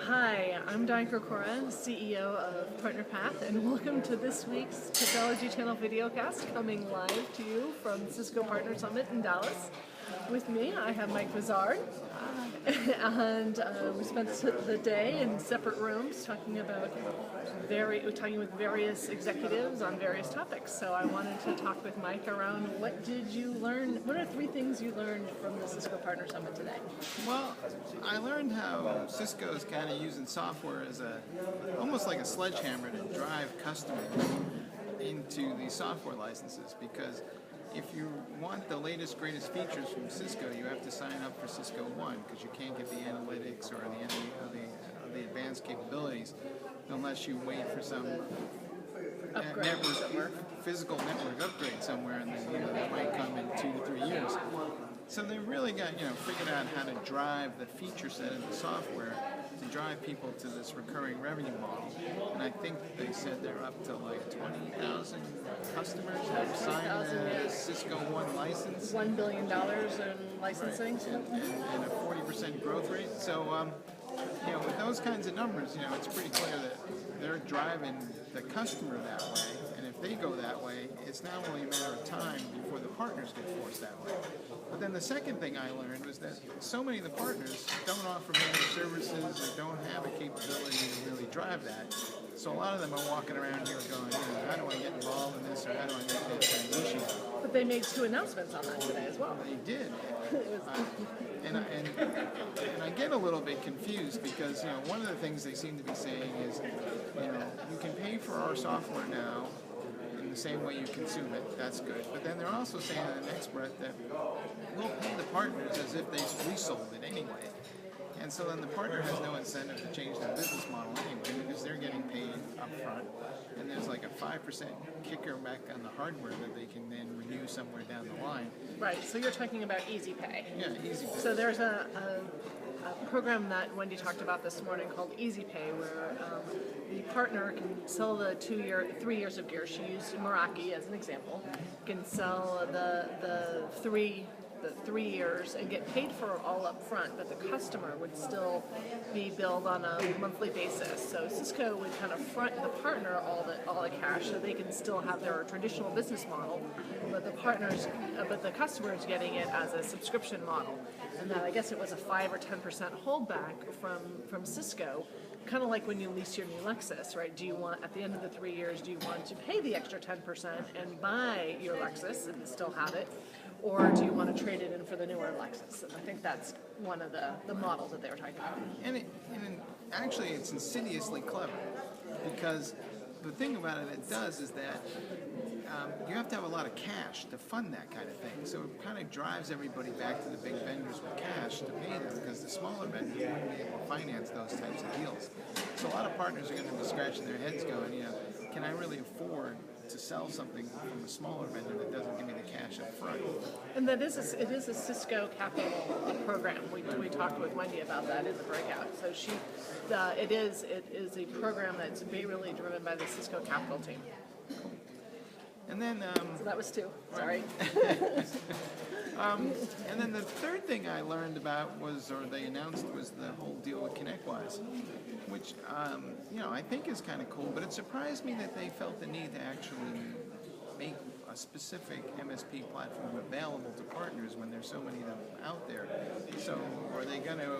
Hi, I'm Diane Krokora, CEO of Partner Path, and welcome to this week's Technology Channel videocast coming live to you from Cisco Partner Summit in Dallas. With me, I have Mike Vizard, and we spent the day in separate rooms talking with various executives on various topics. So I wanted to talk with Mike around what did you learn? What are 3 things you learned from the Cisco Partner Summit today? Well, I learned how Cisco is kind of using software as almost like a sledgehammer to drive customers into these software licenses, because if you want the latest, greatest features from Cisco, you have to sign up for Cisco One, because you can't get the analytics or the advanced capabilities unless you wait for some physical network upgrade somewhere, and then that might come in 2 to 3 years. So they really got figured out how to drive the feature set of the software to drive people to this recurring revenue model. And I think they said they're up to like 20,000 customers that have signed the Cisco One license. $1 billion in licensing. And a 40% growth rate. So, with those kinds of numbers, it's pretty clear that they're driving the customer that way. And if they go that way, it's not only a matter of time before the partners get forced that way. But then the second thing I learned was that so many of the partners don't offer managed services or don't have a capability to really drive that. So a lot of them are walking around here going, how do I get involved in this, or how do I make that transition? But they made 2 announcements on that today as well. They did. And I get a little bit confused because, one of the things they seem to be saying is, you can pay for our software now in the same way you consume it. That's good. But then they're also saying in the next breath that we'll pay the partners as if they resold it anyway. And so then the partner has no incentive to change their business model anyway, because they're getting paid up front. And there's like a 5% kicker back on the hardware that they can then renew somewhere down the line. Right, so you're talking about Easy Pay. Yeah, Easy Pay. So there's a program that Wendy talked about this morning called Easy Pay, where the partner can sell the 3 years of gear. She used Meraki as an example. Can sell the 3 years and get paid for all up front, but the customer would still be billed on a monthly basis. So Cisco would kind of front the partner all the cash, so they can still have their traditional business model, but the customer is getting it as a subscription model. And then I guess it was a 5 or 10% holdback from Cisco. Kind of like when you lease your new Lexus, right? Do you want, at the end of the 3 years, do you want to pay the extra 10% and buy your Lexus and still have it? Or do you want to trade it in for the newer Lexus? And I think that's one of the models that they were talking about. And actually, it's insidiously clever, because the thing about it does is that you have to have a lot of cash to fund that kind of thing. So it kind of drives everybody back to the big vendors with cash to pay them, because the smaller vendors wouldn't be able to finance those types of deals. So a lot of partners are going to be scratching their heads going, can I really afford to sell something from a smaller vendor that doesn't give me the cash up front? And it is a Cisco Capital program. We talked with Wendy about that in the breakout. So it is a program that's really driven by the Cisco Capital team. And then so that was 2. Sorry. And then the third thing I learned about they announced was the whole deal with ConnectWise, which I think is kind of cool. But it surprised me that they felt the need to actually make a specific MSP platform available to partners when there's so many of them out there. So are they going to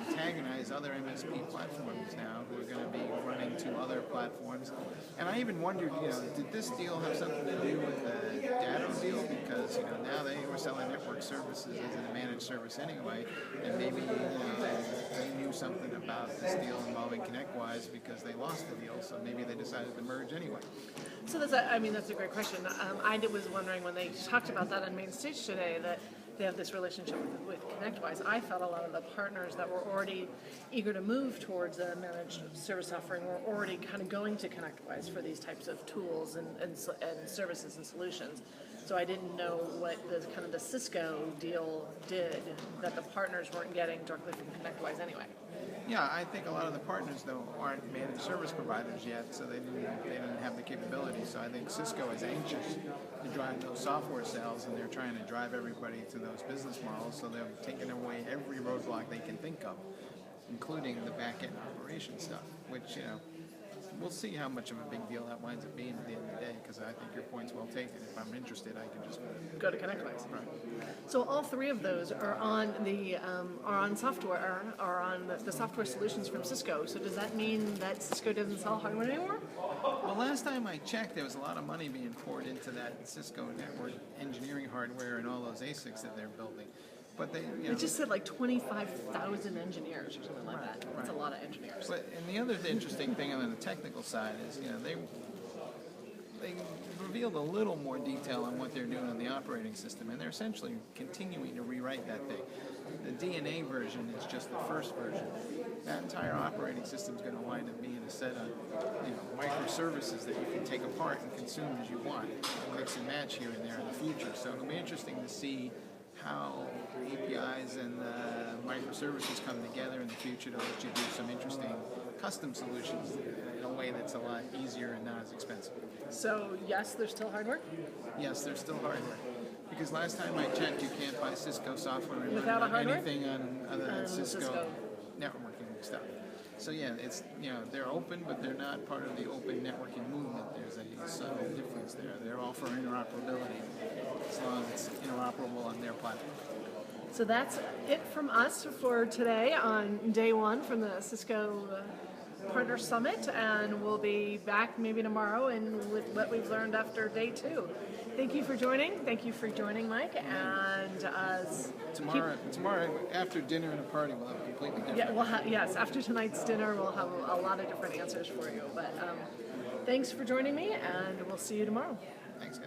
antagonize other MSP platforms now who are going to be running to other platforms? And I even wondered, did this deal have something to do with the Datto deal? Because now they were selling network services as a managed service anyway, and maybe they knew something about this deal involving ConnectWise because they lost the deal, so maybe they decided to merge anyway. So that's a great question. I was wondering when they talked about that on main stage today that they have this relationship with ConnectWise. I felt a lot of the partners that were already eager to move towards a managed service offering were already kind of going to ConnectWise for these types of tools and services and solutions. So I didn't know what the Cisco deal did that the partners weren't getting directly from ConnectWise anyway. Yeah, I think a lot of the partners, though, aren't managed service providers yet, so they didn't have the capability. So I think Cisco is anxious to drive those software sales, and they're trying to drive everybody to those business models, so they're taking away every roadblock they can think of. including the back-end operation stuff, which, we'll see how much of a big deal that winds up being at the end of the day, because I think your point's well taken. If I'm interested, I can just go to ConnectWise. Right. So all three of those are on the software, are on the software solutions from Cisco. So does that mean that Cisco doesn't sell hardware anymore? Well, last time I checked, there was a lot of money being poured into that Cisco network engineering hardware and all those ASICs that they're building. But they, It just said like 25,000 engineers or something like that. That's a lot of engineers. But and the other interesting thing on the technical side is, they revealed a little more detail on what they're doing on the operating system, and they're essentially continuing to rewrite that thing. The DNA version is just the first version. That entire operating system is going to wind up being a set of microservices that you can take apart and consume as you want, mix and match here and there in the future. So it'll be interesting to see how APIs and microservices come together in the future to let you do some interesting custom solutions in a way that's a lot easier and not as expensive. So yes, there's still hardware? Yes, there's still hardware. Because last time I checked, you can't buy Cisco software and Without run a hardware? anything other than Cisco. Cisco networking stuff. So yeah, it's they're open, but they're not part of the open networking movement. There's a subtle difference there. They're all for interoperability, as long as it's interoperable on their platform. So that's it from us for today on day one from the Cisco Partner Summit, and we'll be back maybe tomorrow and with what we've learned after day two. Thank you for joining. Thank you for joining, Mike. And tomorrow after dinner and a party, we'll have a completely different. Yeah, yes. After tonight's dinner, we'll have a lot of different answers for you. But thanks for joining me, and we'll see you tomorrow. Thanks, guys.